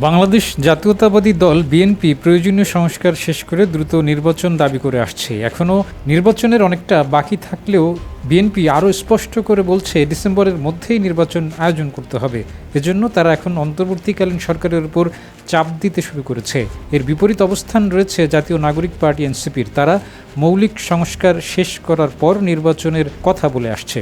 বাংলাদেশ জাতীয়তাবাদী দল বিএনপি প্রয়োজনীয় সংস্কার শেষ করে দ্রুত নির্বাচন দাবি করে আসছে। এখনও নির্বাচনের অনেকটা বাকি থাকলেও বিএনপি আরও স্পষ্ট করে বলছে ডিসেম্বরের মধ্যেই নির্বাচন আয়োজন করতে হবে। এজন্য তারা এখন অন্তর্বর্তীকালীন সরকারের উপর চাপ দিতে শুরু করেছে। এর বিপরীত অবস্থান রয়েছে জাতীয় নাগরিক পার্টি এনসিপির। তারা মৌলিক সংস্কার শেষ করার পর নির্বাচনের কথা বলে আসছে।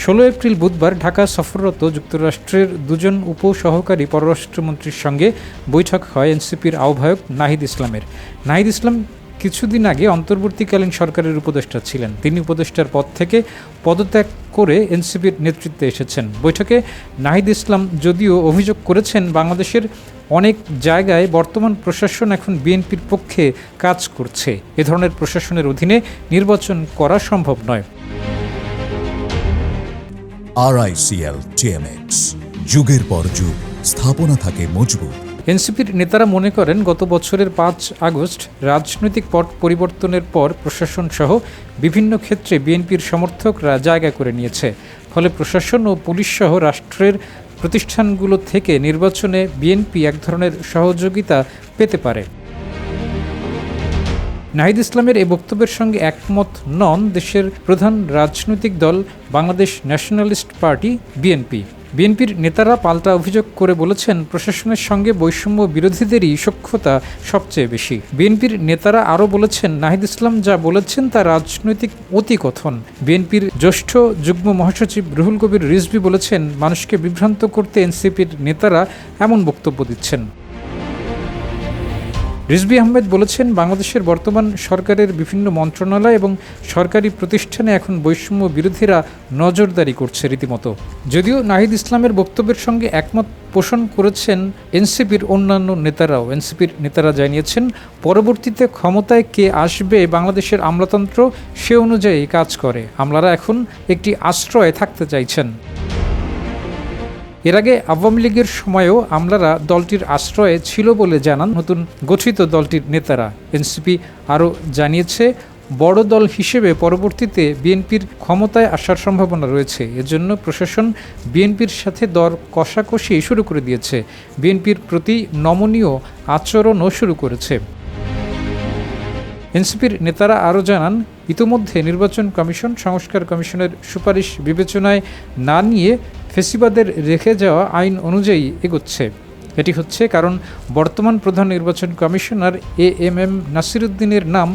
16 এপ্রিল বুধবার ঢাকা সফররত যুক্তরাষ্ট্রের দুজন উপসহকারী পররাষ্ট্রমন্ত্রীর সঙ্গে বৈঠক হয় এনসিপির আহ্বায়ক নাহিদ ইসলামের। নাহিদ ইসলাম কিছুদিন আগে অন্তর্বর্তীকালীন সরকারের উপদেষ্টা ছিলেন। তিনি উপদেষ্টার পদ থেকে পদত্যাগ করে এনসিপির নেতৃত্বে এসেছেন। বৈঠকে নাহিদ ইসলাম যদিও অভিযোগ করেছেন বাংলাদেশের অনেক জায়গায় বর্তমান প্রশাসন এখন বিএনপির পক্ষে কাজ করছে। এ ধরনের প্রশাসনের অধীনে নির্বাচন করা সম্ভব নয়। RICL TMX, যুগের পর যুগ স্থাপনা থাকে মজবুত। এনসিপির নেতারা মনে করেন গত বছরের 5 আগস্ট রাজনৈতিক পট পরিবর্তনের পর প্রশাসন সহ বিভিন্ন ক্ষেত্রে বিএনপির সমর্থকরা জায়গা করে নিয়েছে। ফলে প্রশাসন ও পুলিশ সহ রাষ্ট্রের প্রতিষ্ঠানগুলো থেকে নির্বাচনে বিএনপি এক ধরনের সহযোগিতা পেতে পারে। নাহিদ ইসলামের এই বক্তব্যের সঙ্গে একমত নন দেশের প্রধান রাজনৈতিক দল বাংলাদেশ ন্যাশনালিস্ট পার্টি বিএনপি। বিএনপির নেতারা পাল্টা অভিযোগ করে বলেছেন প্রশাসনের সঙ্গে বৈষম্য বিরোধীদেরই সখ্যতা সবচেয়ে বেশি। বিএনপির নেতারা আরও বলেছেন নাহিদ ইসলাম যা বলেছেন তা রাজনৈতিক অতিকথন। বিএনপির জ্যেষ্ঠ যুগ্ম মহাসচিব রুহুল কবির রিজভী বলেছেন মানুষকে বিভ্রান্ত করতে এনসিপির নেতারা এমন বক্তব্য দিচ্ছেন। রিজভী আহমেদ বলেছেন বাংলাদেশের বর্তমান সরকারের বিভিন্ন মন্ত্রণালয় এবং সরকারি প্রতিষ্ঠানে এখন বৈষম্য বিরোধীরা নজরদারি করছে রীতিমতো। যদিও নাহিদ ইসলামের বক্তব্যের সঙ্গে একমত পোষণ করেছেন এনসিপির অন্যান্য নেতারাও। এনসিপির নেতারা জানিয়েছেন পরবর্তীতে ক্ষমতায় কে আসবে বাংলাদেশের আমলাতন্ত্র সে অনুযায়ী কাজ করে। আমলারা এখন একটি আশ্রয়ে থাকতে চাইছেন। এর আগে আওয়ামী লীগের সময়ও আমলারা দলটির আশ্রয়ে ছিল বলে জানান নতুন গঠিত দলটির নেতারা। এনসিপি আরও জানিয়েছে বড় দল হিসেবে পরবর্তীতে বিএনপির ক্ষমতায় আসার সম্ভাবনা রয়েছে। এজন্য প্রশাসন বিএনপির সাথে দর কষাকষি শুরু করে দিয়েছে। বিএনপির প্রতি নমনীয় আচরণও শুরু করেছে। এনসিপির নেতারা আরও জানান ইতোমধ্যে নির্বাচন কমিশন সংস্কার কমিশনের সুপারিশ বিবেচনায় না নিয়ে ফেসিবাদের রেখে যাওয়া আইন অনুযায়ী এগোচ্ছে। এটি হচ্ছে কারণ বর্তমান প্রধান নির্বাচন কমিশনার AM নাসিরউদ্দিনের নাম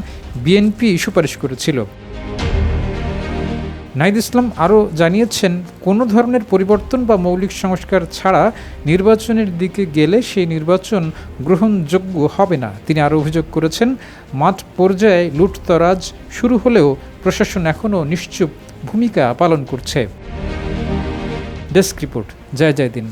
বিএনপি সুপারিশ করেছিল। নাহিদ ইসলাম আরও জানিয়েছেন কোনো ধরনের পরিবর্তন বা মৌলিক সংস্কার ছাড়া নির্বাচনের দিকে গেলে সেই নির্বাচন গ্রহণযোগ্য হবে না। তিনি আরও অভিযোগ করেছেন মাঠ পর্যায়ে লুটতরাজ শুরু হলেও প্রশাসন এখনও নিশ্চুপ ভূমিকা পালন করছে। ডেস্ক রিপোর্ট, জয় দিন।